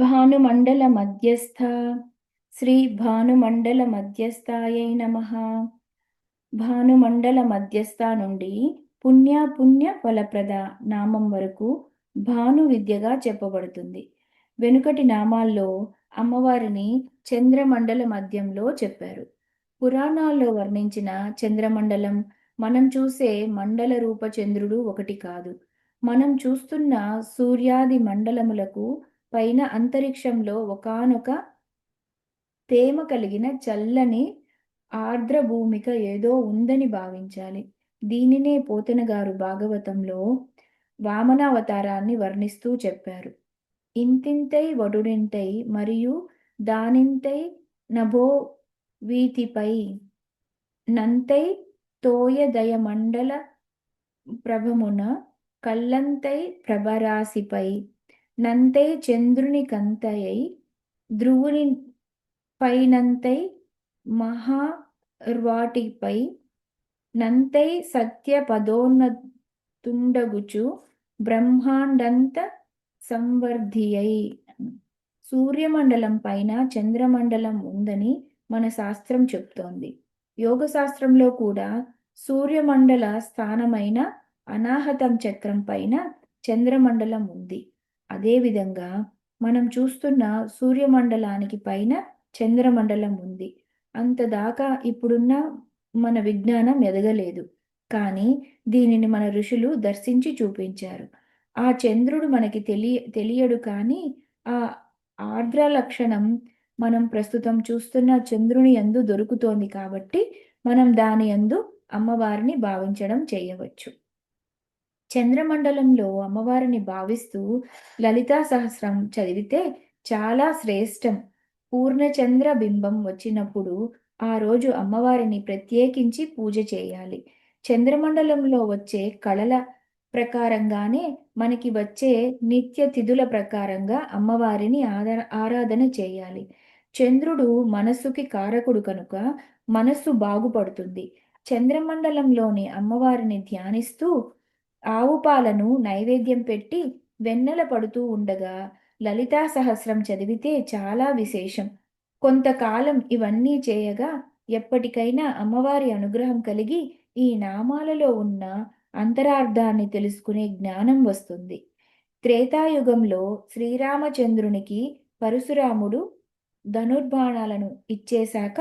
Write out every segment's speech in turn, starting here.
భానుమండల మధ్యస్థ శ్రీ భానుమండల మధ్యస్థాయై నమః. భానుమండల మధ్యస్థ నుండి పుణ్య ఫలప్రద నామం వరకు భాను విద్యగా చెప్పబడుతుంది. వెనుకటి నామాల్లో అమ్మవారిని చంద్రమండల మధ్యంలో చెప్పారు. పురాణాల్లో వర్ణించిన చంద్రమండలం మనం చూసే మండల రూప చంద్రుడు ఒకటి కాదు. మనం చూస్తున్న సూర్యాది మండలములకు పైన అంతరిక్షంలో ఒకానొక తేమ కలిగిన చల్లని ఆర్ద్ర భూమిక ఏదో ఉందని భావించాలి. దీనినే పోతన గారు భాగవతంలో వామనావతారాన్ని వర్ణిస్తూ చెప్పారు. ఇంతింతై వడుడింతై మరియు దానింతై నభో వీతిపై నంతై తోయదయమండల ప్రభమున కల్లంతై ప్రభరాశిపై నంతై చంద్రుని కంతయై ధ్రువుని పైనంతై మహార్వాటిపై నంతై సత్య పదోన్నతుండగుచు బ్రహ్మాండంత సంవర్ధియై. సూర్యమండలం పైన చంద్రమండలం ఉందని మన శాస్త్రం చెప్తోంది. యోగ శాస్త్రంలో కూడా సూర్యమండల స్థానమైన అనాహతం చక్రం పైన చంద్రమండలం ఉంది. అదేవిధంగా మనం చూస్తున్న సూర్యమండలానికి పైన చంద్రమండలం ఉంది. అంతదాకా ఇప్పుడున్న మన విజ్ఞానం ఎదగలేదు. కానీ దీనిని మన ఋషులు దర్శించి చూపించారు. ఆ చంద్రుడు మనకి తెలియడు, కానీ ఆ ఆర్ద్ర లక్షణం మనం ప్రస్తుతం చూస్తున్న చంద్రుని యందు దొరుకుతోంది కాబట్టి మనం దాని యందు అమ్మవారిని భావించడం చేయవచ్చు. చంద్రమండలంలో అమ్మవారిని భావిస్తూ లలితా సహస్రం చదివితే చాలా శ్రేష్టం. పూర్ణచంద్ర బింబం వచ్చినప్పుడు ఆ రోజు అమ్మవారిని ప్రత్యేకించి పూజ చేయాలి. చంద్రమండలంలో వచ్చే కళల ప్రకారంగానే మనకి వచ్చే నిత్య తిథుల ప్రకారంగా అమ్మవారిని ఆరాధన చేయాలి. చంద్రుడు మనస్సుకి కారకుడు కనుక మనస్సు బాగుపడుతుంది. చంద్రమండలంలోని అమ్మవారిని ధ్యానిస్తూ ఆవు పాలను నైవేద్యం పెట్టి వెన్నెల పడుతూ ఉండగా లలితా సహస్రం చదివితే చాలా విశేషం. కొంతకాలం ఇవన్నీ చేయగా ఎప్పటికైనా అమ్మవారి అనుగ్రహం కలిగి ఈ నామాలలో ఉన్న అంతరార్థాన్ని తెలుసుకునే జ్ఞానం వస్తుంది. త్రేతాయుగంలో శ్రీరామచంద్రునికి పరశురాముడు ధనుర్బాణాలను ఇచ్చేశాక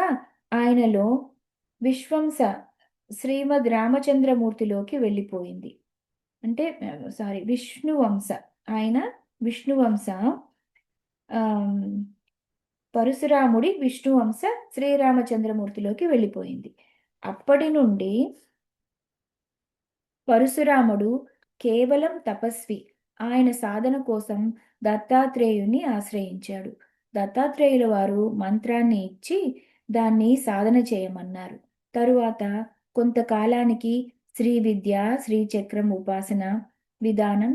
ఆయనలో విశ్వంస శ్రీమద్ రామచంద్రమూర్తిలోకి వెళ్ళిపోయింది. అంటే విష్ణువంశ, ఆయన విష్ణువంశ, పరశురాముడి విష్ణువంశ శ్రీరామచంద్రమూర్తిలోకి వెళ్ళిపోయింది. అప్పటి నుండి పరశురాముడు కేవలం తపస్వి. ఆయన సాధన కోసం దత్తాత్రేయుని ఆశ్రయించాడు. దత్తాత్రేయుల వారు మంత్రాన్ని ఇచ్చి దాన్ని సాధన చేయమన్నారు. తరువాత కొంతకాలానికి శ్రీ విద్య, శ్రీచక్రం విధానం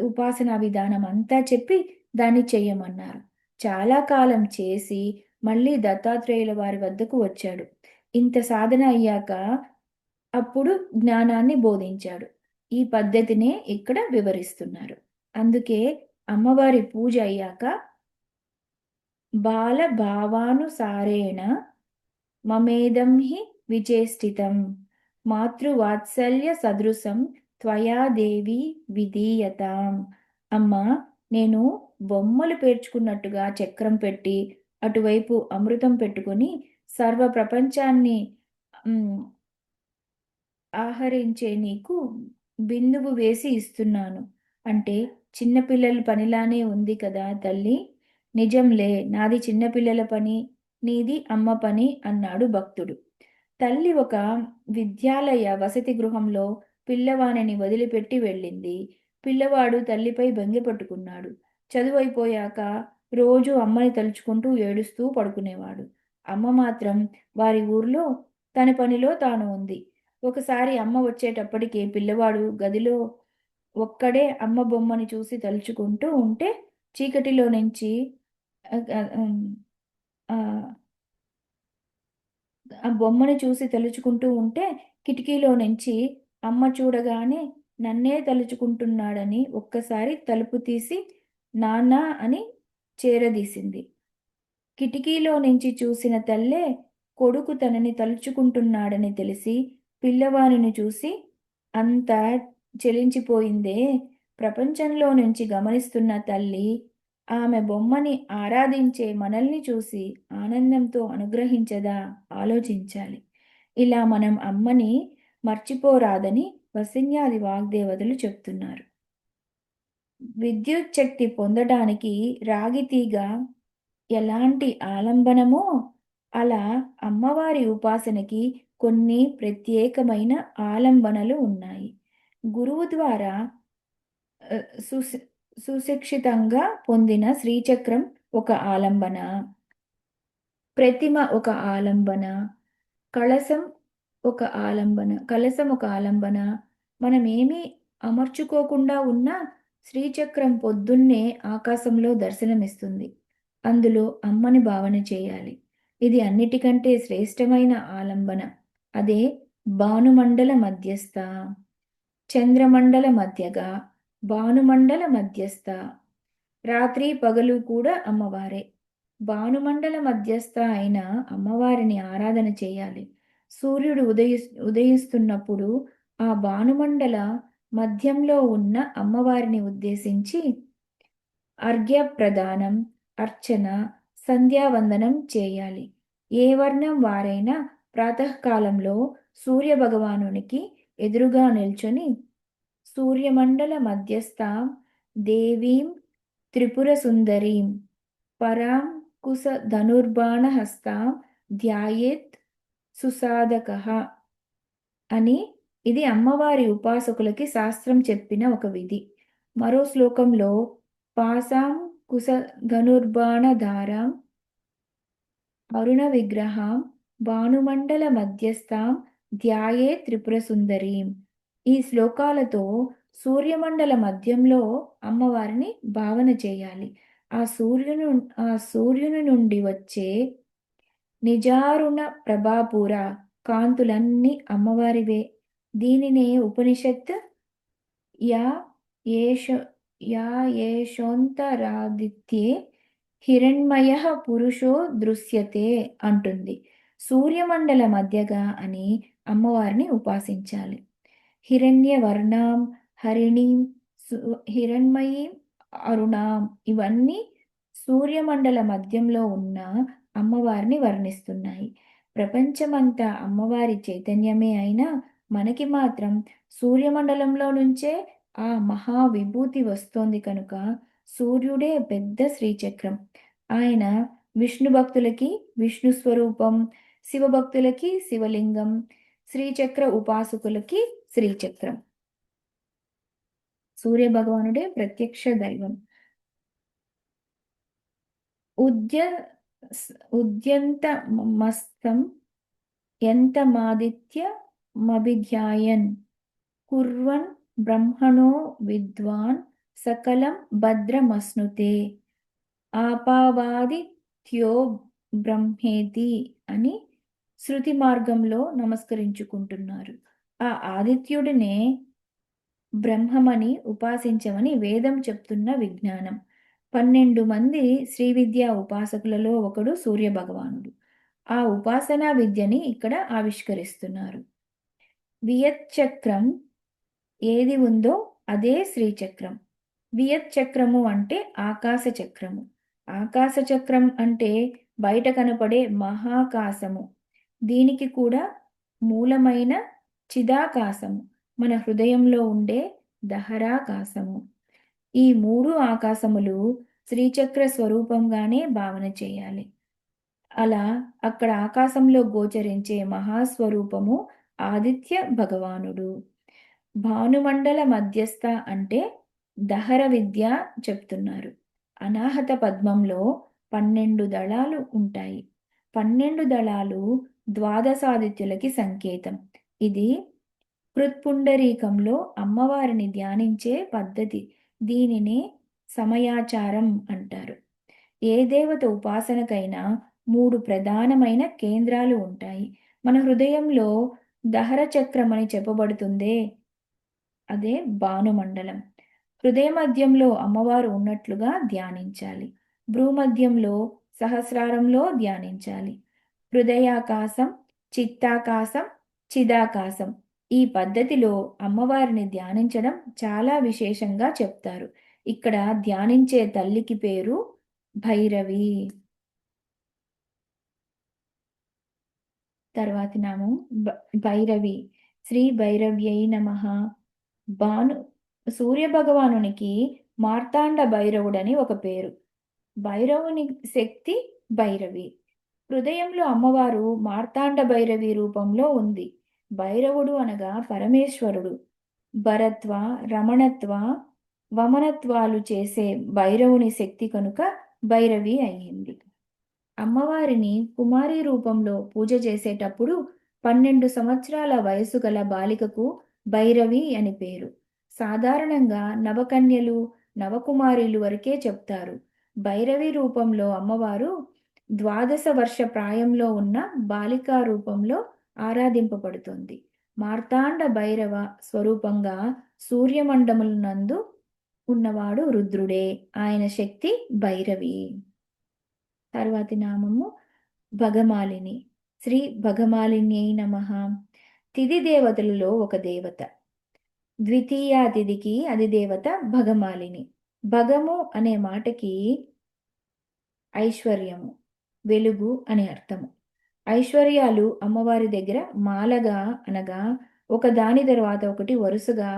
ఉపాసనా విధానం అంతా చెప్పి దాన్ని చెయ్యమన్నారు. చాలా కాలం చేసి మళ్ళీ దత్తాత్రేయుల వారి వద్దకు వచ్చాడు. ఇంత సాధన అయ్యాక అప్పుడు జ్ఞానాన్ని బోధించాడు. ఈ పద్ధతినే ఇక్కడ వివరిస్తున్నారు. అందుకే అమ్మవారి పూజ అయ్యాక బాల భావానుసారేణ మమేదం హి విచేష్టితం మాతృవాత్సల్య సదృశం త్వయా దేవి విధీయతాం. అమ్మ, నేను బొమ్మలు పేర్చుకున్నట్టుగా చక్రం పెట్టి అటువైపు అమృతం పెట్టుకుని సర్వ ప్రపంచాన్ని ఆహరించే నీకు బిందువు వేసి ఇస్తున్నాను అంటే చిన్నపిల్లల పనిలానే ఉంది కదా తల్లి. నిజంలే, నాది చిన్నపిల్లల పని, నీది అమ్మ పని అన్నాడు భక్తుడు. తల్లి ఒక విద్యాలయ వసతి గృహంలో పిల్లవాణిని వదిలిపెట్టి వెళ్ళింది. పిల్లవాడు తల్లిపై బెంగ పట్టుకున్నాడు. చదువైపోయాక రోజు అమ్మని తలుచుకుంటూ ఏడుస్తూ పడుకునేవాడు. అమ్మ మాత్రం వారి ఊర్లో తన పనిలో తాను ఉంది. ఒకసారి అమ్మ వచ్చేటప్పటికి పిల్లవాడు గదిలో ఒక్కడే అమ్మ బొమ్మని చూసి తలుచుకుంటూ ఉంటే చీకటిలో నుంచి ఆ బొమ్మని చూసి తలుచుకుంటూ ఉంటే కిటికీలో నుంచి అమ్మ చూడగానే నన్నే తలుచుకుంటున్నాడని ఒక్కసారి తలుపు తీసి నాన్నా అని చేరదీసింది. కిటికీలో నుంచి చూసిన తల్లే కొడుకు తనని తలుచుకుంటున్నాడని తెలిసి పిల్లవానిని చూసి అంత చెలించిపోయిందే. ప్రపంచంలో నుంచి గమనిస్తున్న తల్లి ఆమె బొమ్మని ఆరాధించే మనల్ని చూసి ఆనందంతో అనుగ్రహించదా? ఆలోచించాలి. ఇలా మనం అమ్మని మర్చిపోరాదని వసిన్యాది వాగ్దేవతలు చెప్తున్నారు. విద్యుత్ శక్తి పొందడానికి రాగి తీగ ఎలాంటి ఆలంబనమో, అలా అమ్మవారి ఉపాసనకి కొన్ని ప్రత్యేకమైన ఆలంబనలు ఉన్నాయి. గురువు ద్వారా ఆహ్, సుశి సుశిక్షితంగా పొందిన శ్రీచక్రం ఒక ఆలంబన, ప్రతిమ ఒక ఆలంబన, కలశం కలశం ఒక ఆలంబన. మనమేమీ అమర్చుకోకుండా ఉన్నా శ్రీచక్రం పొద్దున్నే ఆకాశంలో దర్శనమిస్తుంది. అందులో అమ్మని భావన చేయాలి. ఇది అన్నిటికంటే శ్రేష్టమైన ఆలంబన. అదే భానుమండల మధ్యస్థ, చంద్రమండల మధ్యగా, భానుమండల మధ్యస్థ. రాత్రి పగలు కూడా అమ్మవారే. భానుమండల మధ్యస్థ అయిన అమ్మవారిని ఆరాధన చేయాలి. సూర్యుడు ఉదయిస్తున్నప్పుడు ఆ భానుమండల మధ్యంలో ఉన్న అమ్మవారిని ఉద్దేశించి అర్ఘ్యప్రదానం, అర్చన, సంధ్యావందనం చేయాలి. ఏ వర్ణం వారైనా ప్రాతకాలంలో సూర్యభగవానునికి ఎదురుగా నిల్చొని సూర్యమండల మధ్యస్థాం దేవీం త్రిపురసుందరీం పరాం కుశధనుర్బాణహస్తాం ధ్యాయేత్ సుసాధకః అని ఇది అమ్మవారి ఉపాసకులకి శాస్త్రం చెప్పిన ఒక విధి. మరో శ్లోకంలో పాసాం కుశధనుర్బాణధారాం అరుణ విగ్రహాం భానుమండల మధ్యస్థాం ధ్యాయేత్ త్రిపురసుందరీం. ఈ శ్లోకాలతో సూర్యమండల మధ్యంలో అమ్మవారిని భావన చేయాలి. ఆ సూర్యుని నుండి వచ్చే నిజారుణ ప్రభాపూర కాంతులన్నీ అమ్మవారివే. దీనినే ఉపనిషత్ యా ఏష యా ఏషోంతరాదిత్యే హిరణ్మయః పురుషో దృశ్యతే అంటుంది. సూర్యమండల మధ్యగా అని అమ్మవారిని ఉపాసించాలి. హిరణ్యవర్ణాం హరిణీం హిరణ్మయీం అరుణాం ఇవన్నీ సూర్యమండల మధ్యంలో ఉన్న అమ్మవారిని వర్ణిస్తున్నాయి. ప్రపంచమంతా అమ్మవారి చైతన్యమే అయినా మనకి మాత్రం సూర్యమండలంలో నుంచే ఆ మహావిభూతి వస్తోంది కనుక సూర్యుడే పెద్ద శ్రీచక్రం. ఆయన విష్ణు భక్తులకి విష్ణు స్వరూపం, శివభక్తులకి శివలింగం, శ్రీచక్ర ఉపాసకులకి శ్రీచక్రం. సూర్య భగవానుడే ప్రత్యక్ష దైవం. ఉద్య ఉద్యంతమస్తం యంతమాదిత్యమభిధ్యాయన్ కుర్వన్ బ్రహ్మణో విద్వాన్ సకలం భద్రమశ్నుతే ఆపావాదిత్యో బ్రహ్మేతి అని శృతి మార్గంలో నమస్కరించుకుంటున్నారు. ఆ ఆదిత్యుడినే బ్రహ్మమని ఉపాసించమని వేదం చెప్తున్న విజ్ఞానం. 12 మంది శ్రీ విద్యా ఉపాసకులలో ఒకడు సూర్యభగవానుడు. ఆ ఉపాసనా విద్యని ఇక్కడ ఆవిష్కరిస్తున్నారు. వియచ్చక్రం ఏది ఉందో అదే శ్రీచక్రం. వియచ్చక్రము అంటే ఆకాశ చక్రము. ఆకాశ చక్రం అంటే బయట కనపడే మహాకాశము. దీనికి కూడా మూలమైన చిదాకాశము, మన హృదయంలో ఉండే దహరాకాశము. ఈ 3 ఆకాశములు శ్రీచక్ర స్వరూపంగానే భావన చేయాలి. అలా అక్కడ ఆకాశంలో గోచరించే మహాస్వరూపము ఆదిత్య భగవానుడు. భానుమండల మధ్యస్థ అంటే దహర విద్య చెప్తున్నారు. అనాహత పద్మంలో 12 దళాలు ఉంటాయి. 12 దళాలు ద్వాదశాదిత్యులకి సంకేతం. ఇది కృత్పుండరీకంలో అమ్మవారిని ధ్యానించే పద్ధతి. దీనినే సమయాచారం అంటారు. ఏ దేవత ఉపాసనకైనా 3 ప్రధానమైన కేంద్రాలు ఉంటాయి. మన హృదయంలో దహర చక్రం అని చెప్పబడుతుందే అదే భానుమండలం. హృదయ మధ్యంలో అమ్మవారు ఉన్నట్లుగా ధ్యానించాలి. భ్రూమధ్యంలో సహస్రారంలో ధ్యానించాలి. హృదయాకాశం, చిత్తాకాశం, చిదాకాశం. ఈ పద్ధతిలో అమ్మవారిని ధ్యానించడం చాలా విశేషంగా చెప్తారు. ఇక్కడ ధ్యానించే తల్లికి పేరు భైరవి. తర్వాతి నామం భైరవి. శ్రీ భైరవ్యై నమః. భాను సూర్యభగవానునికి మార్తాండ భైరవుడని ఒక పేరు. భైరవుని శక్తి భైరవి. హృదయంలో అమ్మవారు మార్తాండ భైరవి రూపంలో ఉంది. భైరవుడు అనగా పరమేశ్వరుడు. భరత్వ, రమణత్వ, వమనత్వాలు చేసే భైరవుని శక్తి కనుక భైరవి అయ్యింది. అమ్మవారిని కుమారి రూపంలో పూజ చేసేటప్పుడు 12 సంవత్సరాల వయసు గల బాలికకు భైరవి అని పేరు. సాధారణంగా నవకన్యలు, నవకుమారీలు వరకే చెప్తారు. భైరవి రూపంలో అమ్మవారు 12 వర్ష ప్రాయంలో ఉన్న బాలికా రూపంలో ఆరాధింపబడుతుంది. మార్తాండ భైరవ స్వరూపంగా సూర్యమండములందు ఉన్నవాడు రుద్రుడే. ఆయన శక్తి భైరవి. తర్వాతి నామము భగమాలిని. శ్రీ భగమాలిన్యై నమః. తిథి దేవతలలో ఒక దేవత. ద్వితీయ తిథికి అధిదేవత భగమాలిని. భగము అనే మాటకి ఐశ్వర్యము, వెలుగు అనే అర్థము. ఐశ్వర్యాలు అమ్మవారి దగ్గర మాలగా అనగా ఒక దాని తర్వాత ఒకటి వరుసగా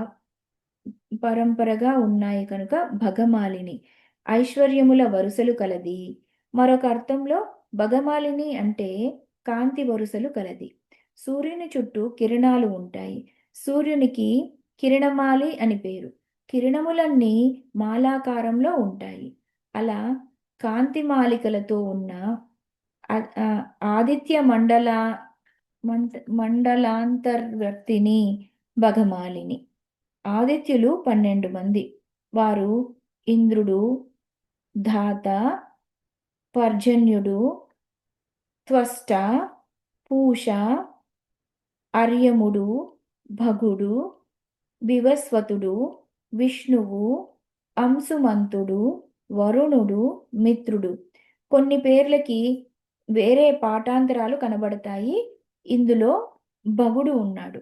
పరంపరగా ఉన్నాయి కనుక భగమాలిని, ఐశ్వర్యముల వరుసలు కలది. మరొక అర్థంలో భగమాలిని అంటే కాంతి వరుసలు కలది. సూర్యుని చుట్టూ కిరణాలు ఉంటాయి. సూర్యునికి కిరణమాలి అని పేరు. కిరణములన్నీ మాలాకారంలో ఉంటాయి. అలా కాంతి మాలికలతో ఉన్న ఆదిత్య మండలాంతర్వర్తిని భగమాలిని. ఆదిత్యులు 12 మంది. వారు ఇంద్రుడు, ధాత, పర్జన్యుడు, త్వష్ట, పూష, అర్యముడు, భగుడు, వివస్వతుడు, విష్ణువు, అంశుమంతుడు, వరుణుడు, మిత్రుడు. కొన్ని పేర్లకి వేరే పాఠాంతరాలు కనబడతాయి. ఇందులో భగుడు ఉన్నాడు.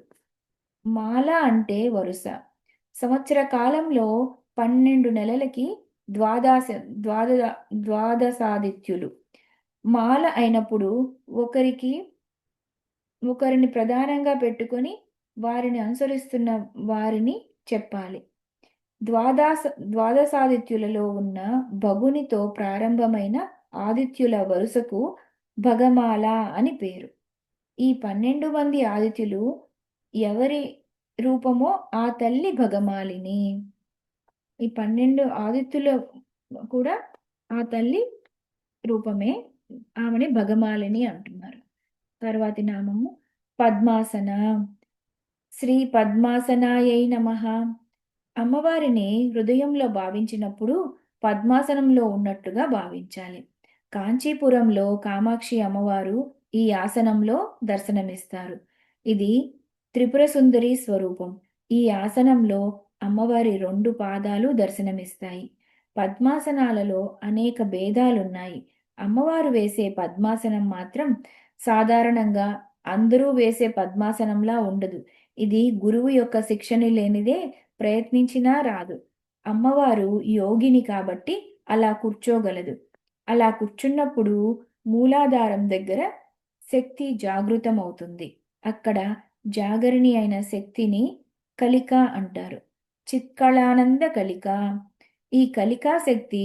మాల అంటే వరుస. సంవత్సర కాలంలో 12 నెలలకి ద్వాదశాదిత్యులు. మాల అయినప్పుడు ఒకరిని ప్రధానంగా పెట్టుకొని వారిని అనుసరిస్తున్న వారిని చెప్పాలి. ద్వాదశాదిత్యులలో ఉన్న భగునితో ప్రారంభమైన ఆదిత్యుల వరుసకు భగమాల అని పేరు. ఈ 12 మంది ఆదిత్యులు ఎవరి రూపమో ఆ తల్లి భగమాలిని. ఈ 12 ఆదిత్యుల కూడా ఆ తల్లి రూపమే. ఆమెని భగమాలిని అంటున్నారు. తర్వాతి నామము పద్మాసన. శ్రీ పద్మాసనాయై నమః. అమ్మవారిని హృదయంలో భావించినప్పుడు పద్మాసనంలో ఉన్నట్టుగా భావించాలి. కాంచీపురంలో కామాక్షి అమ్మవారు ఈ ఆసనంలో దర్శనమిస్తారు. ఇది త్రిపుర సుందరి స్వరూపం. ఈ ఆసనంలో అమ్మవారి 2 పాదాలు దర్శనమిస్తాయి. పద్మాసనాలలో అనేక భేదాలున్నాయి. అమ్మవారు వేసే పద్మాసనం మాత్రం సాధారణంగా అందరూ వేసే పద్మాసనంలా ఉండదు. ఇది గురువు యొక్క శిక్షణ లేనిదే ప్రయత్నించినా రాదు. అమ్మవారు యోగిని కాబట్టి అలా కూర్చోగలదు. అలా కూర్చున్నప్పుడు మూలాధారం దగ్గర శక్తి జాగృతమవుతుంది. అక్కడ జాగరిణి అయిన శక్తిని కలిక అంటారు. చిత్కళానంద కలిక. ఈ కలికా శక్తి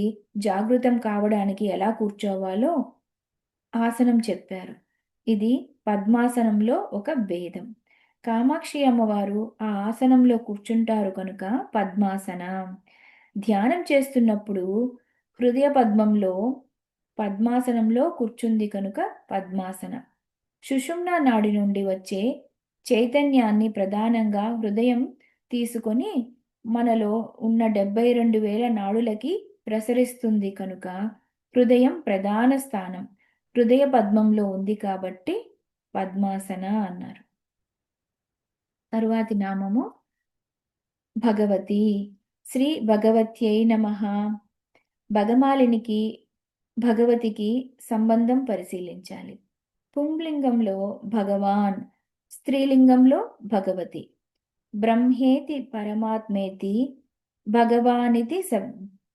జాగృతం కావడానికి ఎలా కూర్చోవాలో ఆసనం చెప్పారు. ఇది పద్మాసనంలో ఒక భేదం. కామాక్షి అమ్మవారు ఆ ఆసనంలో కూర్చుంటారు కనుక పద్మాసన. ధ్యానం చేస్తున్నప్పుడు హృదయ పద్మంలో పద్మాసనంలో కూర్చుంది కనుక పద్మాసన. సుషుమ్నా నాడి నుండి వచ్చే చైతన్యాన్ని ప్రధానంగా హృదయం తీసుకొని మనలో ఉన్న 72,000 నాడులకి ప్రసరిస్తుంది కనుక హృదయం ప్రధాన స్థానం. హృదయ పద్మంలో ఉంది కాబట్టి పద్మాసన అన్నారు. తరువాతి నామము భగవతి. శ్రీ భగవత్యై నమః. భగమాలినికి భగవతికి సంబంధం పరిశీలించాలి. పుంలింగంలో భగవాన్, స్త్రీలింగంలో భగవతి. బ్రహ్మేతి పరమాత్మేతి భగవానితి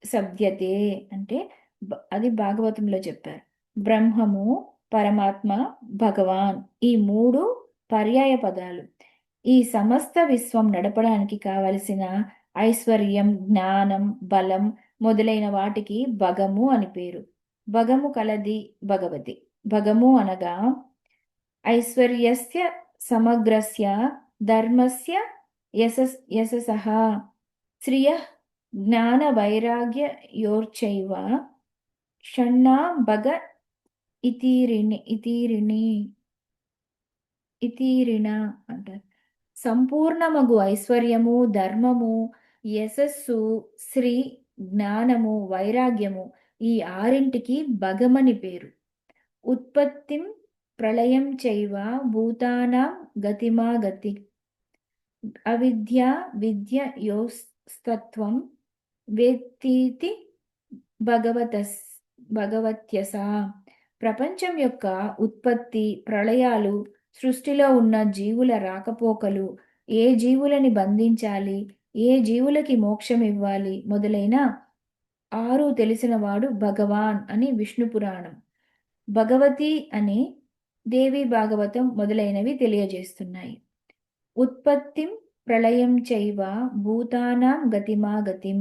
శబ్ద్యతే అంటే అది భాగవతంలో చెప్పారు. బ్రహ్మము, పరమాత్మ, భగవాన్ ఈ మూడు పర్యాయ పదాలు. ఈ సమస్త విశ్వం నడపడానికి కావలసిన ఐశ్వర్యం, జ్ఞానం, బలం మొదలైన వాటికి భగము అని పేరు. భగము కలది భగవతి. భగము అనగా ఐశ్వర్యస్య సమగ్రస్య ధర్మస్య యశసః శ్రియః జ్ఞాన వైరాగ్యయోర్చైవ షణ్ణాం భగ ఇతీరిణ అంటారు. సంపూర్ణమగు ఐశ్వర్యము, ధర్మము, యశస్సు, శ్రీ, జ్ఞానము, వైరాగ్యము ఈ ఆరింటికి భగమని పేరు. ఉత్పత్తిం ప్రళయం చైవ భూతానాం గతిమాగతి అవిద్య విద్య యోస్తత్వం వేత్తీతి భగవత్యస. ప్రపంచం యొక్క ఉత్పత్తి, ప్రళయాలు, సృష్టిలో ఉన్న జీవుల రాకపోకలు, ఏ జీవులని బంధించాలి, ఏ జీవులకి మోక్షం ఇవ్వాలి మొదలైన 6 తెలిసినవాడు భగవాన్ అని విష్ణు పురాణం, భగవతి అని దేవి భాగవతం మొదలైనవి తెలియజేస్తున్నాయి. ఉత్పత్తిం ప్రళయం చైవ భూతానాం గతిమాగతిం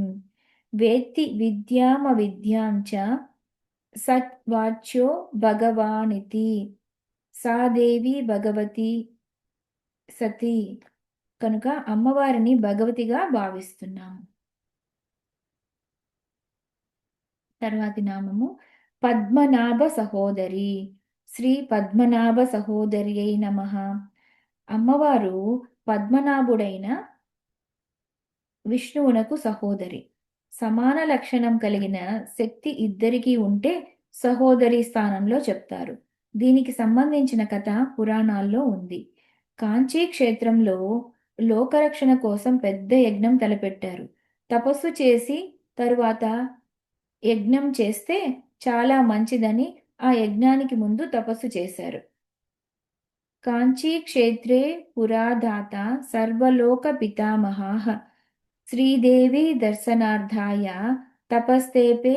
వేత్తి విద్యామవిద్యాం చ సత్వాచ్యో భగవానితి సా దేవి భగవతి సతి. కనుక అమ్మవారిని భగవతిగా భావిస్తున్నాము. తర్వాతి నామము పద్మనాభ సహోదరి. శ్రీ పద్మనాభ సహోదరి అయి నమః. అమ్మవారు పద్మనాభుడైన విష్ణువునకు సహోదరి. సమాన లక్షణం కలిగిన శక్తి ఇద్దరికీ ఉంటే సహోదరి స్థానంలో చెప్తారు. దీనికి సంబంధించిన కథ పురాణాల్లో ఉంది. కాంచీ క్షేత్రంలో లోకరక్షణ కోసం పెద్ద యజ్ఞం తలపెట్టారు. తపస్సు చేసి తరువాత యజ్ఞం చేస్తే చాలా మంచిదని ఆ యజ్ఞానికి ముందు తపస్సు చేశారు. కాంచీ క్షేత్రే పురాధాత సర్వలోక పితామహాః శ్రీదేవి దర్శనార్థాయ తపస్తేపే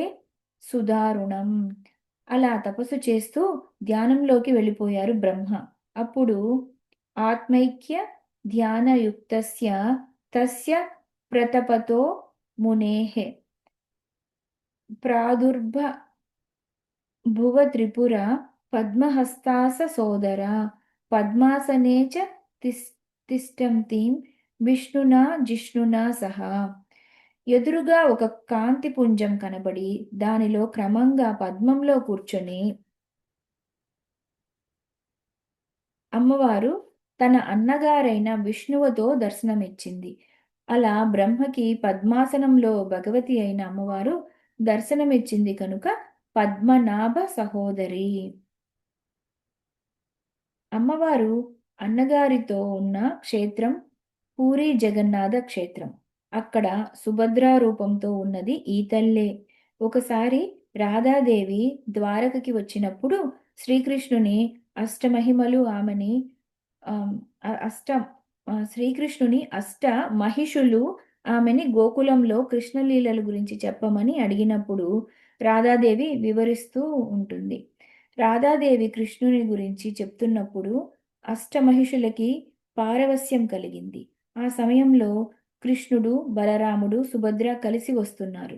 సుదారుణం. అలా తపస్సు చేస్తూ ధ్యానంలోకి వెళ్ళిపోయారు బ్రహ్మ. అప్పుడు ఆత్మైక్య ధ్యానయుక్తస్య తస్య ప్రతపతో మునేః ప్రాదుర్భువ త్రిపుర పద్మహస్తాస సోదర పద్మాసనే చ తిష్టంతీం విష్ణునా జిష్ణునా సహా. ఎదురుగా ఒక కాంతి పుంజం కనబడి దానిలో క్రమంగా పద్మంలో కూర్చొని అమ్మవారు తన అన్నగారైన విష్ణువుతో దర్శనమిచ్చింది. అలా బ్రహ్మకి పద్మాసనంలో భగవతి అయిన అమ్మవారు దర్శనమిచ్చింది కనుక పద్మనాభ సహోదరి. అమ్మవారు అన్నగారితో ఉన్న క్షేత్రం పూరీ జగన్నాథ క్షేత్రం. అక్కడ సుభద్రా రూపంతో ఉన్నది ఈ తల్లే. ఒకసారి రాధాదేవి ద్వారకకి వచ్చినప్పుడు శ్రీకృష్ణుని అష్టమహిమలు ఆమెని శ్రీకృష్ణుని అష్ట మహిషులు ఆమెని గోకులంలో కృష్ణలీలల గురించి చెప్పమని అడిగినప్పుడు రాధాదేవి వివరిస్తూ ఉంటుంది. రాధాదేవి కృష్ణుని గురించి చెప్తున్నప్పుడు అష్టమహిషులకి పారవస్యం కలిగింది. ఆ సమయంలో కృష్ణుడు, బలరాముడు, సుభద్ర కలిసి వస్తున్నారు.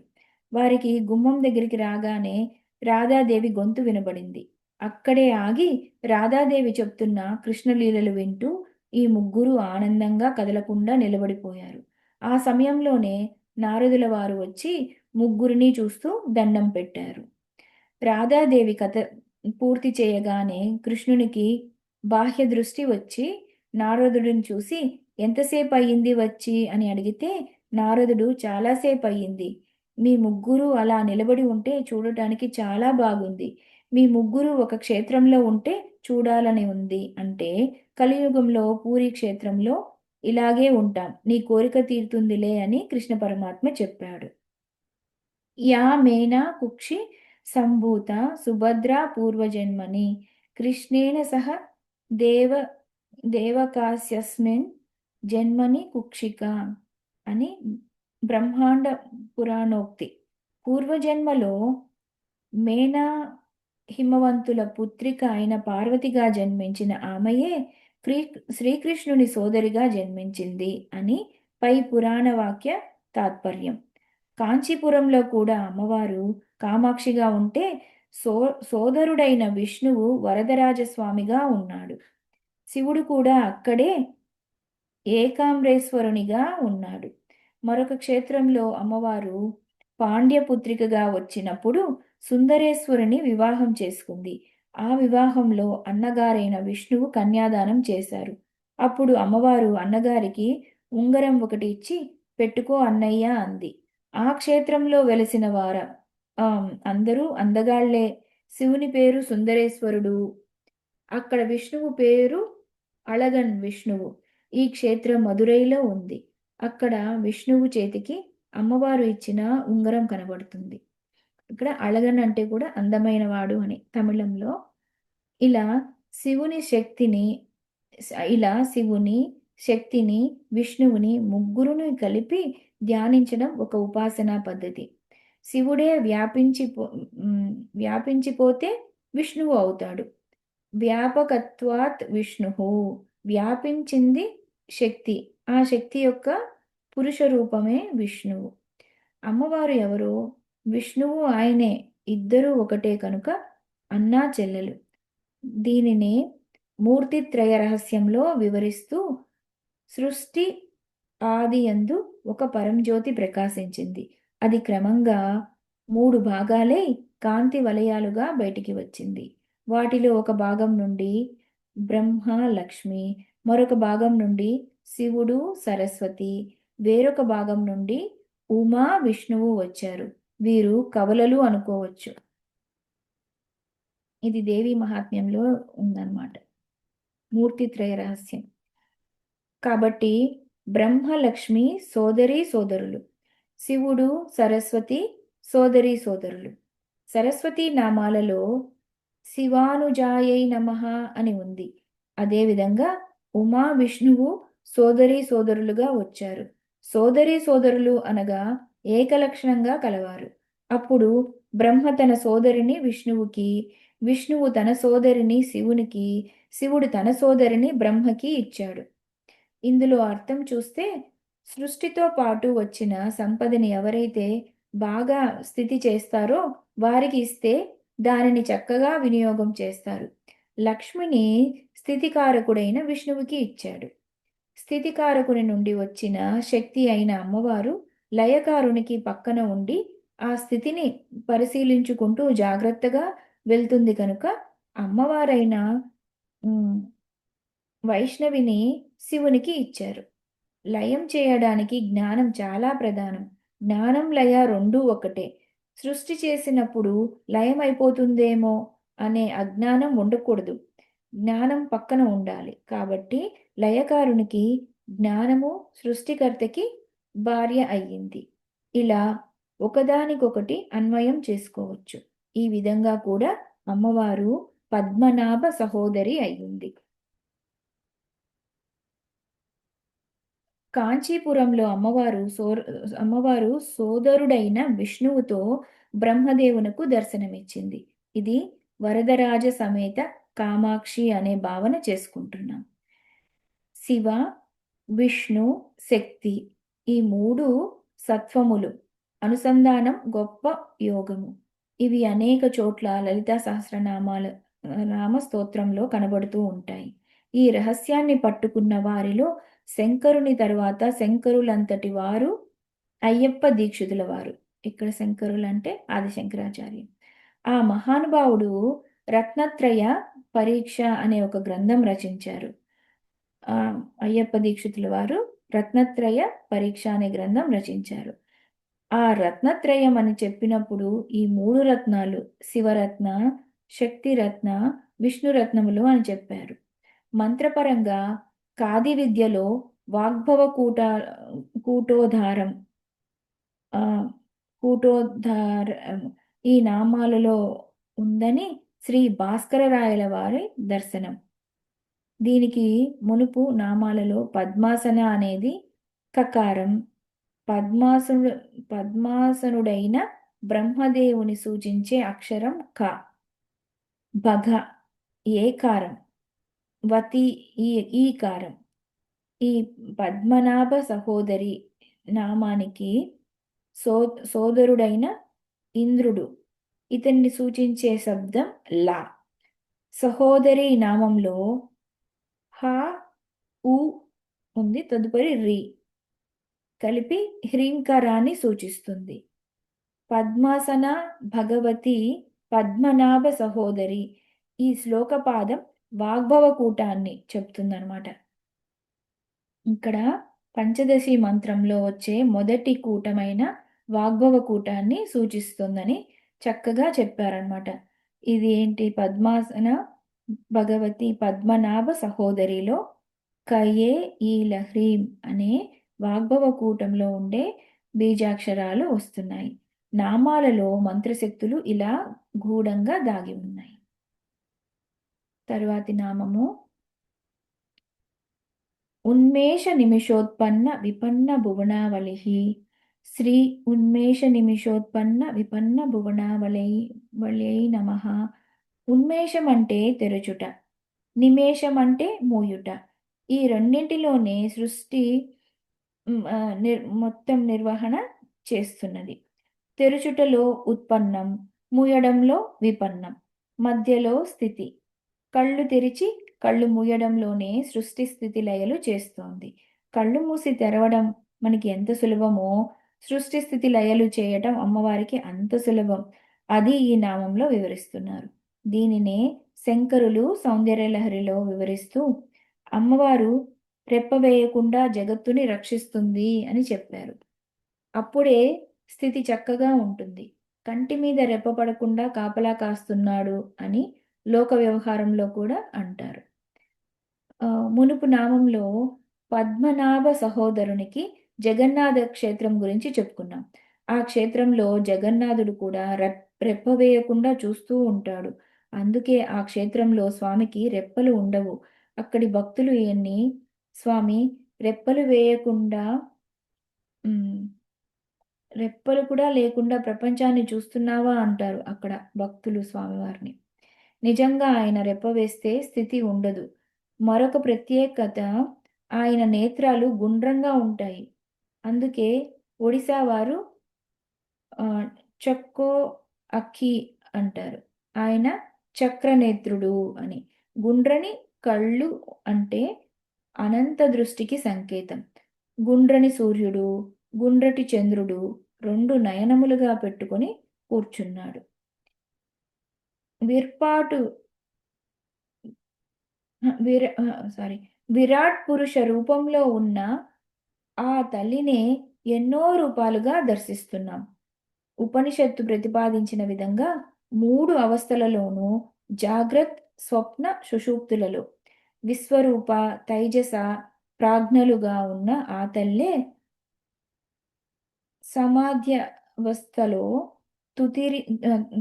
వారికి గుమ్మం దగ్గరికి రాగానే రాధాదేవి గొంతు వినబడింది. అక్కడే ఆగి రాధాదేవి చెప్తున్న కృష్ణలీలలు వింటూ ఈ ముగ్గురు ఆనందంగా కదలకుండా నిలబడిపోయారు. ఆ సమయంలోనే నారదుల వారు వచ్చి ముగ్గురిని చూస్తూ దండం పెట్టారు. రాధాదేవి కథ పూర్తి చేయగానే కృష్ణునికి బాహ్య దృష్టి వచ్చి నారదుడిని చూసి ఎంతసేపు అయ్యింది వచ్చి అని అడిగితే నారదుడు చాలాసేపు అయ్యింది. మీ ముగ్గురు అలా నిలబడి ఉంటే చూడటానికి చాలా బాగుంది. మీ ముగ్గురు ఒక క్షేత్రంలో ఉంటే చూడాలని ఉంది అంటే కలియుగంలో పూరీ క్షేత్రంలో ఇలాగే ఉంటాం. నీ కోరిక తీరుతుందిలే అని కృష్ణ పరమాత్మ చెప్పాడు. యా మేనా కుక్షి సంభూత సుభద్రా పూర్వజన్మని కృష్ణేన సహ దేవ దేవకాస్యస్మిన్ జన్మని కుక్షిక అని బ్రహ్మాండ పురాణోక్తి. పూర్వజన్మలో మేనా హిమవంతుల పుత్రిక అయిన పార్వతిగా జన్మించిన ఆమెయే శ్రీకృష్ణుని సోదరిగా జన్మించింది అని పై పురాణ వాక్య తాత్పర్యం. కాంచీపురంలో కూడా అమ్మవారు కామాక్షిగా ఉంటే సోదరుడైన విష్ణువు వరదరాజస్వామిగా ఉన్నాడు. శివుడు కూడా అక్కడే ఏకాంబరేశ్వరునిగా ఉన్నాడు. మరొక క్షేత్రంలో అమ్మవారు పాండ్యపుత్రికగా వచ్చినప్పుడు సుందరేశ్వరుని వివాహం చేసుకుంది. ఆ వివాహంలో అన్నగారైన విష్ణువు కన్యాదానం చేశారు. అప్పుడు అమ్మవారు అన్నగారికి ఉంగరం ఒకటి ఇచ్చి పెట్టుకో అన్నయ్య అంది. ఆ క్షేత్రంలో వెలసిన అందరూ అందగాళ్లే. శివుని పేరు సుందరేశ్వరుడు, అక్కడ విష్ణువు పేరు అళగన్ విష్ణువు. ఈ క్షేత్రం మదురైలో ఉంది. అక్కడ విష్ణువు చేతికి అమ్మవారు ఇచ్చిన ఉంగరం కనబడుతుంది. ఇక్కడ అళగన్ అంటే కూడా అందమైన వాడు అని తమిళంలో. ఇలా శివుని శక్తిని శివుని విష్ణువుని ముగ్గురుని కలిపి ధ్యానించడం ఒక ఉపాసనా పద్ధతి. శివుడే వ్యాపించిపోతే విష్ణువు అవుతాడు. వ్యాపకత్వాత్ విష్ణు, వ్యాపించింది శక్తి, ఆ శక్తి యొక్క పురుష రూపమే విష్ణువు. అమ్మవారు ఎవరో విష్ణువు ఆయనే, ఇద్దరూ ఒకటే కనుక అన్నా చెల్లెలు. దీనినే మూర్తిత్రయ రహస్యంలో వివరిస్తూ సృష్టి ఆదియందు ఒక పరంజ్యోతి ప్రకాశించింది. అది క్రమంగా 3 భాగాలై కాంతి వలయాలుగా బయటికి వచ్చింది. వాటిలో ఒక భాగం నుండి బ్రహ్మ లక్ష్మి, మరొక భాగం నుండి శివుడు సరస్వతి, వేరొక భాగం నుండి ఉమా విష్ణువు వచ్చారు. వీరు కవలలు అనుకోవచ్చు. ఇది దేవి మహాత్మ్యంలో ఉందన్నమాట, మూర్తిత్రయ రహస్యం. కాబట్టి బ్రహ్మలక్ష్మి సోదరీ సోదరులు, శివుడు సరస్వతి సోదరీ సోదరులు. సరస్వతి నామాలలో శివానుజాయై నమః అని ఉంది. అదేవిధంగా ఉమా విష్ణువు సోదరీ సోదరులుగా వచ్చారు. సోదరీ సోదరులు అనగా ఏకలక్షణంగా కలవారు. అప్పుడు బ్రహ్మ తన సోదరిని విష్ణువుకి, విష్ణువు తన సోదరిని శివునికి, శివుడు తన సోదరిని బ్రహ్మకి ఇచ్చాడు. ఇందులో అర్థం చూస్తే సృష్టితో పాటు వచ్చిన సంపదని ఎవరైతే బాగా స్థితి చేస్తారో వారికి ఇస్తే దానిని చక్కగా వినియోగం చేస్తారు. లక్ష్మిని స్థితికారకుడైన విష్ణువుకి ఇచ్చాడు. స్థితికారకుని నుండి వచ్చిన శక్తి అయిన అమ్మవారు లయకారునికి పక్కన ఉండి ఆ స్థితిని పరిశీలించుకుంటూ జాగ్రత్తగా వెళ్తుంది కనుక అమ్మవారైన వైష్ణవిని శివునికి ఇచ్చారు. లయం చేయడానికి జ్ఞానం చాలా ప్రధానం. జ్ఞానం లయ రెండూ ఒకటే. సృష్టి చేసినప్పుడు లయం అయిపోతుందేమో అనే అజ్ఞానం ఉండకూడదు. జ్ఞానం పక్కన ఉండాలి. కాబట్టి లయకారునికి జ్ఞానము సృష్టికర్తకి భార్య అయ్యింది. ఇలా ఒకదానికొకటి అన్వయం చేసుకోవచ్చు. ఈ విధంగా కూడా అమ్మవారు పద్మనాభ సహోదరి అయ్యింది. కాంచీపురంలో అమ్మవారు సోదరుడైన విష్ణువుతో బ్రహ్మదేవునకు దర్శనమిచ్చింది. ఇది వరదరాజ సమేత కామాక్షి అనే భావన చేసుకుంటున్నాం. శివ, విష్ణు, శక్తి ఈ 3 సత్వములు అనుసంధానం గొప్ప యోగము. ఇవి అనేక చోట్ల లలితా నామ స్తోత్రంలో కనబడుతూ ఉంటాయి. ఈ రహస్యాన్ని పట్టుకున్న వారిలో శంకరుని తరువాత శంకరులంతటి వారు అయ్యప్ప దీక్షితుల వారు. ఇక్కడ శంకరులంటే ఆదిశంకరాచార్య. ఆ మహానుభావుడు రత్నత్రయ పరీక్ష అనే ఒక గ్రంథం రచించారు. అయ్యప్ప దీక్షితుల వారు రత్నత్రయ పరీక్ష అనే గ్రంథం రచించారు. ఆ రత్నత్రయం అని చెప్పినప్పుడు ఈ 3 రత్నాలు శివరత్న, శక్తిరత్న, విష్ణురత్నములు అని చెప్పారు. మంత్రపరంగా కాది విద్యలో వాగ్భవ కూటోధారం, ఆ, కూటోద్ధారం ఈ నామాలలో ఉందని శ్రీ భాస్కరరాయల వారి దర్శనం. దీనికి మునుపు నామాలలో పద్మాసన అనేది కకారం, పద్మాసనుడు పద్మాసనుడైన బ్రహ్మదేవుని సూచించే అక్షరం క, భగ ఏకారం, వతి ఈకారం. ఈ పద్మనాభ సహోదరి నామానికి సోదరుడైన ఇంద్రుడు, ఇతన్ని సూచించే శబ్దం లా. సహోదరి నామంలో హ ఉ ఉంది, తదుపరి రి కలిపి హ్రీంకారాన్ని సూచిస్తుంది. పద్మాసన భగవతి పద్మనాభ సహోదరి, ఈ శ్లోకపాదం వాగ్భవ కూటాన్ని చెప్తుందన్నమాట. ఇక్కడ పంచదశి మంత్రంలో వచ్చే మొదటి కూటమైన వాగ్భవ కూటాన్ని సూచిస్తుందని చక్కగా చెప్పారనమాట. ఇది ఏంటి? పద్మాసన భగవతి పద్మనాభ సహోదరిలో కయే ఈ లహ్రీం అనే వాగ్భవ కూటంలో ఉండే బీజాక్షరాలు వస్తున్నాయి. నామాలలో మంత్రశక్తులు ఇలా గూఢంగా దాగి ఉన్నాయి. తరువాతి నామము ఉన్మేష నిమిషోత్పన్న విపన్న భువనావళి. శ్రీ ఉన్మేష నిమిషోత్పన్న విపన్న భువనావళై నమః. ఉన్మేషం అంటే తెరచుట, నిమేషం అంటే మూయుట. ఈ రెండింటిలోనే సృష్టి మొత్తం నిర్వహణ చేస్తున్నది. తెరుచుటలో ఉత్పన్నం, మూయడంలో విపన్నం, మధ్యలో స్థితి. కళ్ళు తెరిచి కళ్ళు మూయడంలోనే సృష్టి స్థితి లయలు చేస్తోంది. కళ్ళు మూసి తెరవడం మనకి ఎంత సులభమో, సృష్టి స్థితి లయలు చేయటం అమ్మవారికి అంత సులభం. అది ఈ నామంలో వివరిస్తున్నారు. దీనినే శంకరులు సౌందర్యలహరిలో వివరిస్తూ అమ్మవారు రెప్పవేయకుండా జగత్తుని రక్షిస్తుంది అని చెప్పారు. అప్పుడే స్థితి చక్కగా ఉంటుంది. కంటి మీద రెప్పపడకుండా కాపలా కాస్తున్నాడు అని లోక వ్యవహారంలో కూడా అంటారు. మునుపు నామంలో పద్మనాభ సహోదరునికి జగన్నాథ క్షేత్రం గురించి చెప్పుకున్నాం. ఆ క్షేత్రంలో జగన్నాథుడు కూడా రెప్ప వేయకుండా చూస్తూ ఉంటాడు. అందుకే ఆ క్షేత్రంలో స్వామికి రెప్పలు ఉండవు. అక్కడి భక్తులు ఈయన్ని స్వామి రెప్పలు వేయకుండా రెప్పలు కూడా లేకుండా ప్రపంచాన్ని చూస్తున్నావా అంటారు అక్కడ భక్తులు స్వామివారిని. నిజంగా ఆయన రెప్ప వేస్తే స్థితి ఉండదు. మరొక ప్రత్యేకత, ఆయన నేత్రాలు గుండ్రంగా ఉంటాయి. అందుకే ఒడిశా వారు చక్కో అక్కి అంటారు. ఆయన చక్రనేత్రుడు అని. గుండ్రని కళ్ళు అంటే అనంత దృష్టికి సంకేతం. గుండ్రని సూర్యుడు, గుండ్రటి చంద్రుడు రెండు నయనములుగా పెట్టుకొని కూర్చున్నాడు. విరాట్ పురుష రూపంలో ఉన్న ఆ తల్లినే ఎన్నో రూపాలుగా దర్శిస్తున్నాం. ఉపనిషత్తు ప్రతిపాదించిన విధంగా 3 అవస్థలలోనూ జాగ్రత్, స్వప్న, సుషుప్తులలో విశ్వరూప, తైజస, ప్రాజ్ఞలుగా ఉన్న ఆ తల్లే సమాధ్యవస్థలో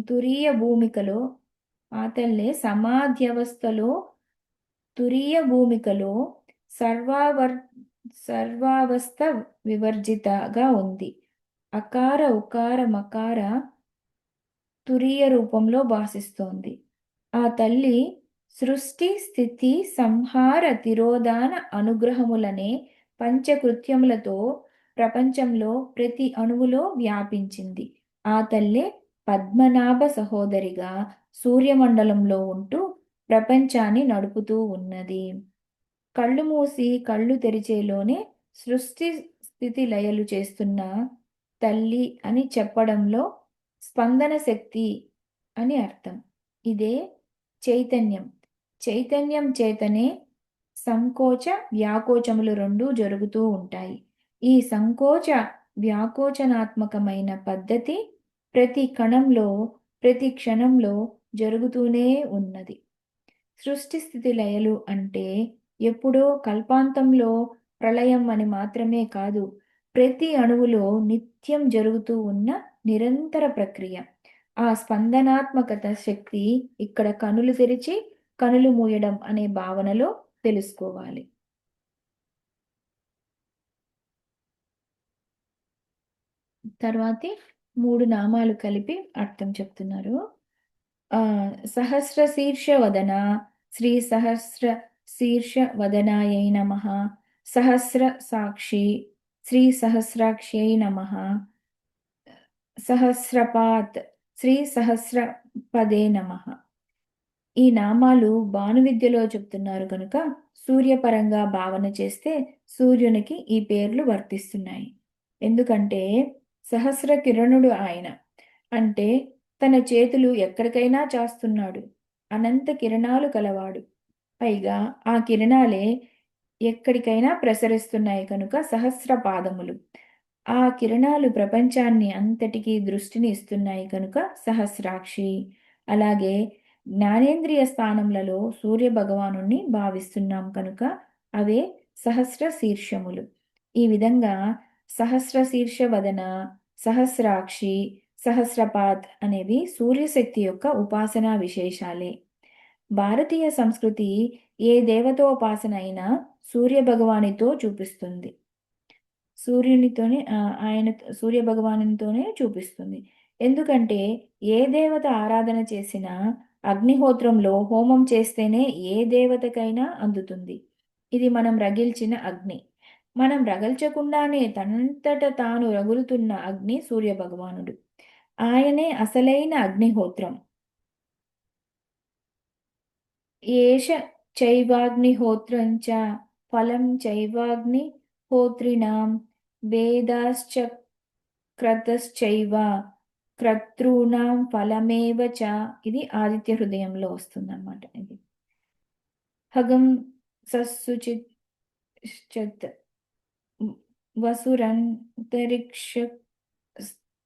తురీయ భూమికలో తురీయ భూమికలో సర్వావస్థ వివర్జితగా ఉంది. అకార ఉకార మకార తురీయ రూపంలో భాసిస్తోంది. ఆ తల్లి సృష్టి స్థితి సంహార తిరోధాన అనుగ్రహములనే పంచకృత్యములతో ప్రపంచంలో ప్రతి అణువులో వ్యాపించింది. ఆ తల్లే పద్మనాభ సహోదరిగా సూర్యమండలంలో ఉంటూ ప్రపంచాన్ని నడుపుతూ ఉన్నది. కళ్ళు మూసి కళ్ళు తెరిచేలోనే సృష్టి స్థితి లయలు చేస్తున్న తల్లి అని చెప్పడంలో స్పందన శక్తి అని అర్థం. ఇదే చైతన్యం. చైతన్యం చేతనే సంకోచ వ్యాకోచములు రెండూ జరుగుతూ ఉంటాయి. ఈ సంకోచ వ్యాకోచనాత్మకమైన పద్ధతి ప్రతి కణంలో ప్రతి క్షణంలో జరుగుతూనే ఉన్నది. సృష్టి స్థితి లయలు అంటే ఎప్పుడో కల్పాంతంలో ప్రళయం అని మాత్రమే కాదు, ప్రతి అణువులో నిత్యం జరుగుతూ ఉన్న నిరంతర ప్రక్రియ. ఆ స్పందనాత్మకత శక్తి ఇక్కడ కనులు తెరిచి, కనులు మూయడం అనే భావనలో తెలుసుకోవాలి. తర్వాతి 3 నామాలు కలిపి అర్థం చెప్తున్నారు. సహస్ర శీర్ష వదన శ్రీ సహస్ర శీర్ష వదనాయై నమః. సహస్ర సాక్షి శ్రీ సహస్రాక్ష్యై నమః. సహస్రపాత్ శ్రీ సహస్రపదే నమః. ఈ నామాలు భానువిద్యలో చెప్తున్నారు కనుక సూర్యపరంగా భావన చేస్తే సూర్యునికి ఈ పేర్లు వర్తిస్తున్నాయి. ఎందుకంటే సహస్ర కిరణుడు ఆయన. అంటే తన చేతులు ఎక్కడికైనా చాస్తున్నాడు. అనంత కిరణాలు కలవాడు. పైగా ఆ కిరణాలే ఎక్కడికైనా ప్రసరిస్తున్నాయి కనుక సహస్ర పాదములు. ఆ కిరణాలు ప్రపంచాన్ని అంతటికీ దృష్టిని ఇస్తున్నాయి కనుక సహస్రాక్షి. అలాగే జ్ఞానేంద్రియ స్థానములలో సూర్య భగవానుణ్ణి భావిస్తున్నాం కనుక అవే సహస్ర శీర్షములు. ఈ విధంగా సహస్ర శీర్ష వదన, సహస్రాక్షి, సహస్రపాత్ అనేవి సూర్యశక్తి యొక్క ఉపాసనా విశేషాలే. భారతీయ సంస్కృతి ఏ దేవతోపాసన అయినా సూర్య భగవానితో చూపిస్తుంది. సూర్యునితోనే ఆయన సూర్య భగవానునితోనే చూపిస్తుంది. ఎందుకంటే ఏ దేవత ఆరాధన చేసినా అగ్నిహోత్రంలో హోమం చేస్తేనే ఏ దేవతకైనా అందుతుంది. ఇది మనం రగిల్చిన అగ్ని. మనం రగల్చకుండానే తనంతట తాను రగులుతున్న అగ్ని సూర్య భగవానుడు. ఆయనే అసలైన అగ్నిహోత్రం. ఏష చైవాగ్నిహోత్రం చ ఫలం చైవాగ్నిహోత్రిణాం వేదాశ్చ క్రతశ్చైవ క్రతॄణాం ఫలమేవ చ. ఇది ఆదిత్య హృదయంలో వస్తుందన్నమాట. ఇది హగం సస్సుచిత్ వసురంతరిక్ష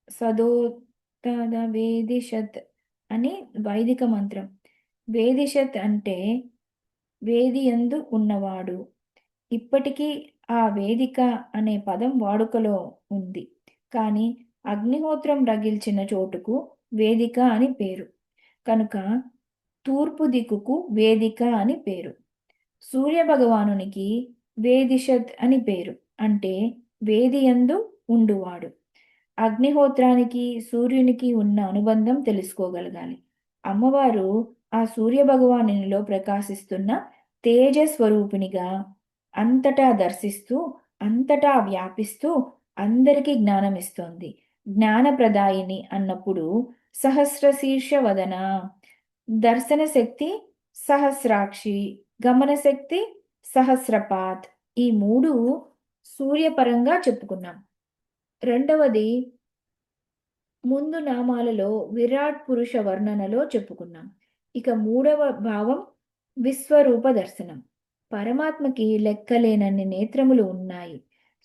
సదోతద వేదిషత్ అని వైదిక మంత్రం. వేదిషత్ అంటే వేదియందు ఉన్నవాడు. ఇప్పటికీ ఆ వేదిక అనే పదం వాడుకలో ఉంది. కానీ అగ్నిహోత్రం రగిల్చిన చోటుకు వేదిక అని పేరు. కనుక తూర్పు దిక్కుకు వేదిక అని పేరు. సూర్య భగవానునికి వేదిషత్ అని పేరు. అంటే వేదియందు ఉండువాడు. అగ్నిహోత్రానికి సూర్యునికి ఉన్న అనుబంధం తెలుసుకోగలగాలి. అమ్మవారు ఆ సూర్య భగవానునిలో ప్రకాశిస్తున్న తేజస్వరూపిణిగా అంతటా దర్శిస్తూ, అంతటా వ్యాపిస్తూ అందరికీ జ్ఞానమిస్తోంది. జ్ఞానప్రదాయిని అన్నప్పుడు సహస్రశీర్ష వదన, దర్శన శక్తి సహస్రాక్షి, గమన శక్తి సహస్రపాత్. ఈ 3 సూర్యపరంగా చెప్పుకున్నాం. రెండవది ముందు నామాలలో విరాట్ పురుష వర్ణనలో చెప్పుకున్నాం. ఇక 3వ భావం విశ్వరూప దర్శనం. పరమాత్మకి లెక్కలేనన్ని నేత్రములు ఉన్నాయి.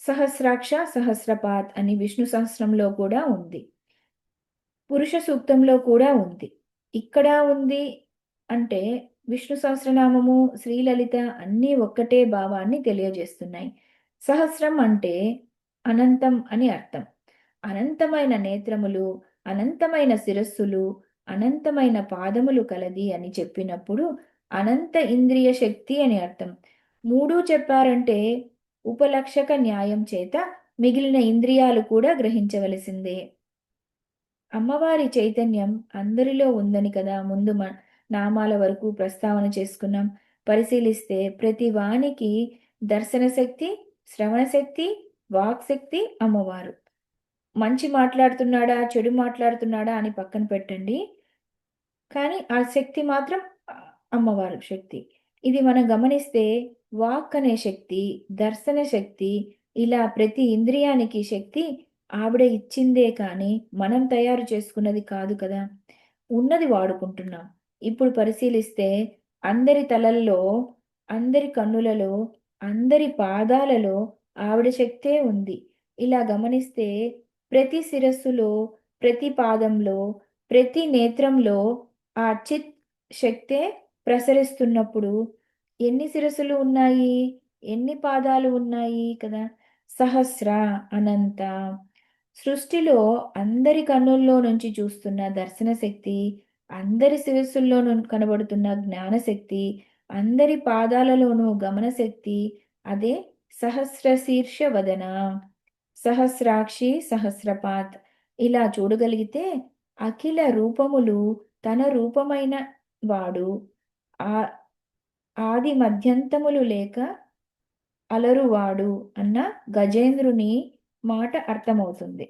సహస్రాక్ష సహస్రపాత్ అని విష్ణు సహస్రంలో కూడా ఉంది. పురుష సూక్తంలో కూడా ఉంది. ఇక్కడ ఉంది అంటే విష్ణు సహస్రనామము, శ్రీలలిత అన్నీ ఒక్కటే భావాన్ని తెలియజేస్తున్నాయి. సహస్రం అంటే అనంతం అని అర్థం. అనంతమైన నేత్రములు, అనంతమైన శిరస్సులు, అనంతమైన పాదములు కలది అని చెప్పినప్పుడు అనంత ఇంద్రియ శక్తి అని అర్థం. 3 చెప్పారంటే ఉపలక్షక న్యాయం చేత మిగిలిన ఇంద్రియాలు కూడా గ్రహించవలసిందే. అమ్మవారి చైతన్యం అందరిలో ఉందని కదా ముందు నామాల వరకు ప్రస్తావన చేసుకున్నాం. పరిశీలిస్తే ప్రతి వానికి దర్శన శక్తి, శ్రవణ శక్తి, వాక్ శక్తి అమ్మవారు. మంచి మాట్లాడుతున్నాడా, చెడు మాట్లాడుతున్నాడా అని పక్కన పెట్టండి. కానీ ఆ శక్తి మాత్రం అమ్మవారు శక్తి. ఇది మనం గమనిస్తే వాక్ అనే శక్తి, దర్శన శక్తి ఇలా ప్రతి ఇంద్రియానికి శక్తి ఆవిడ ఇచ్చిందే కానీ మనం తయారు చేసుకున్నది కాదు కదా! ఉన్నది వాడుకుంటున్నాం. ఇప్పుడు పరిశీలిస్తే అందరి తలల్లో, అందరి కన్నులలో, అందరి పాదాలలో ఆవిడ శక్తే ఉంది. ఇలా గమనిస్తే ప్రతి శిరస్సులో, ప్రతి పాదంలో, ప్రతి నేత్రంలో ఆ చిత్ శక్తే ప్రసరిస్తున్నప్పుడు ఎన్ని శిరస్సులు ఉన్నాయి? ఎన్ని పాదాలు ఉన్నాయి కదా! సహస్ర, అనంత. సృష్టిలో అందరి కన్నుల్లో నుంచి చూస్తున్న దర్శన శక్తి, అందరి శిరస్సుల్లో కనబడుతున్న జ్ఞానశక్తి, అందరి పాదాలలోనూ గమన శక్తి, అదే సహస్ర శీర్ష వదన, సహస్రాక్షి, సహస్రపాత్. ఇలా చూడగలిగితే అఖిల రూపములు తన రూపమైన వాడు, ఆ ఆది మధ్యంతములు లేక అలరువాడు అన్న గజేంద్రుని మాట అర్థమవుతుంది.